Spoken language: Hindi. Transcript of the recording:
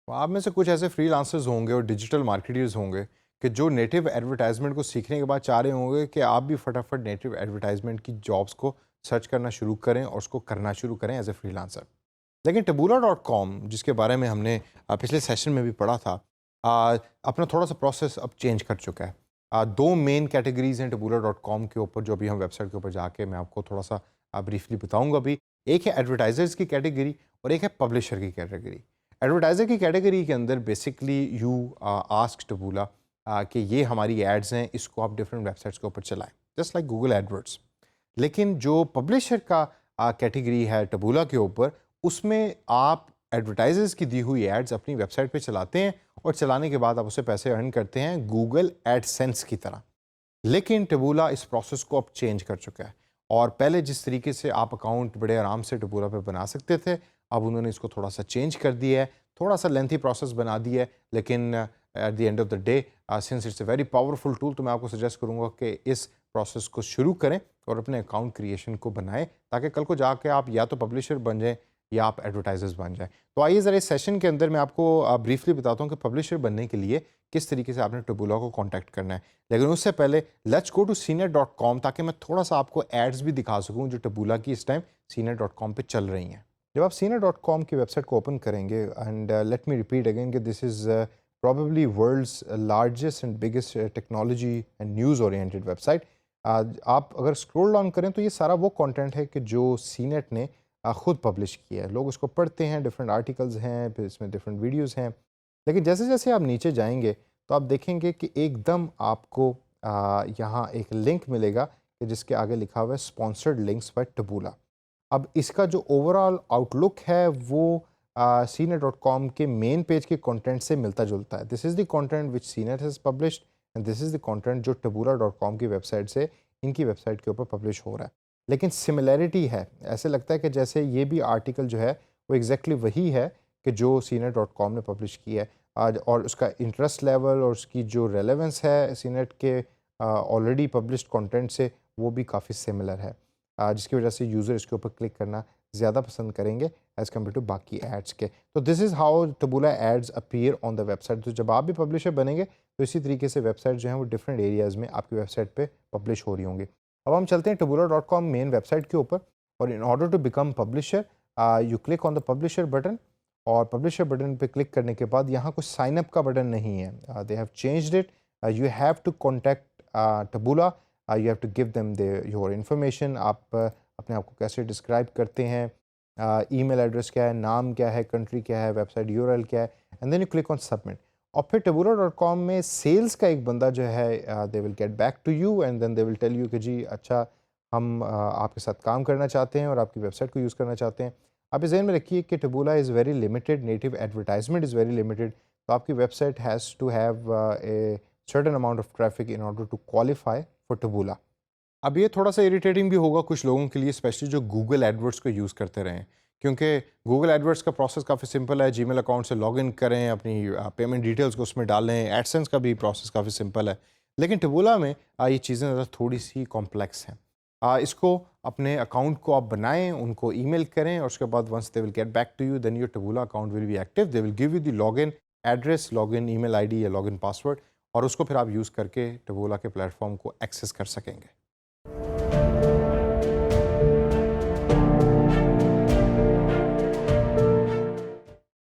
तो आप में से कुछ ऐसे फ्रीलांसर्स होंगे और डिजिटल मार्केटर्स होंगे कि जो नेटिव एडवर्टाइजमेंट को सीखने के बाद चाह रहे होंगे कि आप भी फटाफट नेटिव एडवर्टाइजमेंट की जॉब्स को सर्च करना शुरू करें और उसको करना शुरू करें एज ए फ्रीलांसर। लेकिन taboola.com जिसके बारे में हमने पिछले सेशन में भी पढ़ा था, अपना थोड़ा सा प्रोसेस अब चेंज कर चुका है। दो मेन कैटेगरीज हैं taboola.com के ऊपर, जो अभी हम वेबसाइट के ऊपर जाके मैं आपको थोड़ा सा ब्रीफली बताऊंगा अभी। एक है एडवर्टाइजर्स की कैटेगरी और एक है पब्लिशर की कैटेगरी। एडवर्टाइज़र की कैटेगरी के अंदर बेसिकली यू आस्क टबूला कि ये हमारी एड्स हैं, इसको आप डिफरेंट वेबसाइट्स के ऊपर चलाएं, जस्ट लाइक गूगल एडवर्ड्स। लेकिन जो पब्लिशर का कैटेगरी है टबूला के ऊपर, उसमें आप एडवर्टाइजर्स की दी हुई एड्स अपनी वेबसाइट पे चलाते हैं और चलाने के बाद आप उससे पैसे अर्न करते हैं गूगल एडसेंस की तरह। लेकिन टबूला इस प्रोसेस को अब चेंज कर चुका है और पहले जिस तरीके से आप अकाउंट बड़े आराम से टबूला पे बना सकते थे, अब उन्होंने इसको थोड़ा सा चेंज कर दिया है, थोड़ा सा लेंथी प्रोसेस बना दिया है। लेकिन at the end of the day, since it's a very powerful tool, तो मैं आपको सजेस्ट करूंगा कि इस प्रोसेस को शुरू करें और अपने अकाउंट क्रिएशन को बनाएं, ताकि कल को जाके आप या तो पब्लिशर बन जाएं या आप एडवर्टाइजर्स बन जाएं। तो आइए ज़रा इस सेशन के अंदर मैं आपको ब्रीफली बताता हूँ कि पब्लिशर बनने के लिए किस तरीके से आपने टबूला को कॉन्टैक्ट करना है। लेकिन उससे पहले लेट्स गो टू सीनियर.com, ताकि मैं थोड़ा सा आपको एड्स भी दिखा सकूँ जो टबूला की इस टाइम सीनियर.com पे चल रही हैं। जब आप सीनियर.com की वेबसाइट को ओपन करेंगे, and let me repeat again कि this is probably world's largest and biggest technology and news oriented website। आप अगर स्क्रॉल डाउन करें तो ये सारा वो कंटेंट है कि जो सीनेट ने खुद पब्लिश किया है। लोग उसको पढ़ते हैं, डिफरेंट आर्टिकल्स हैं, फिर इसमें डिफरेंट वीडियोस हैं। लेकिन जैसे जैसे आप नीचे जाएंगे तो आप देखेंगे कि एकदम आपको यहाँ एक लिंक मिलेगा कि जिसके आगे लिखा हुआ है स्पॉन्सर्ड लिंक्स बाय टबूला। अब इसका जो ओवरऑल आउटलुक है वो सीनेट.कॉम के मेन पेज के कंटेंट से मिलता जुलता है। This is the content which senate has published and this is the content जो टबूला.कॉम की वेबसाइट से इनकी वेबसाइट के ऊपर पब्लिश हो रहा है। लेकिन सिमिलैरिटी है, ऐसे लगता है कि जैसे ये भी आर्टिकल जो है वो एग्जैक्टली वही है कि जो सीनेट.कॉम ने पब्लिश किया है। आज और उसका इंटरेस्ट लेवल और उसकी जो रेलेवेंस है सीनेट के ऑलरेडी पब्लिश्ड कंटेंट से, वो भी काफ़ी सिमिलर है, जिसकी वजह से यूज़र इसके ऊपर क्लिक करना ज़्यादा पसंद करेंगे एज़ कम्पेयर टू बाकी एड्स के। तो this is how Taboola ads appear on the website. तो जब आप भी पब्लिशर बनेंगे तो इसी तरीके से वेबसाइट जो है वो डिफरेंट एरियाज़ में आपकी वेबसाइट पे पब्लिश हो रही होंगी। अब हम चलते हैं टबूला.com मेन वेबसाइट के ऊपर, और in order to become publisher you click on the publisher button. और पब्लिशर बटन पे क्लिक करने के बाद यहाँ कुछ साइन अप का बटन नहीं है, they have changed it. You have to contact Taboola, you have to give them your information. आप अपने आप को कैसे डिस्क्राइब करते हैं, ईमेल एड्रेस क्या है, नाम क्या है, कंट्री क्या है, वेबसाइट यूआरएल क्या है, and then you click on submit. और फिर टबूला.com में सेल्स का एक बंदा जो है, they will get back to you and then they will tell you कि जी अच्छा, हम आपके साथ काम करना चाहते हैं और आपकी वेबसाइट को यूज़ करना चाहते हैं। आप इस ज़हन में रखिए कि Taboola is very limited, native advertisement is very limited, तो आपकी website has to have a certain amount of traffic in order to qualify for Taboola. अब ये थोड़ा सा इरिटेटिंग भी होगा कुछ लोगों के लिए, स्पेशली जो गूगल एडवर्ड्स को यूज़ करते रहें, क्योंकि गूगल एडवर्ड्स का प्रोसेस काफ़ी सिंपल है। जीमेल अकाउंट से लॉगिन करें, अपनी पेमेंट डिटेल्स को उसमें डालें, एडसेंस का भी प्रोसेस काफ़ी सिंपल है। लेकिन टबूला में ये चीज़ें ज़रा थोड़ी सी कॉम्प्लेक्स हैं। इसको अपने अकाउंट को आप बनाएं, उनको ईमेल करें और उसके बाद once they will get back to you, then your Taboola account will be active. They will give you the login address, login email ID या लॉगिन पासवर्ड, और उसको फिर आप यूज़ करके टबूला के प्लेटफॉर्म को एक्सेस कर सकेंगे।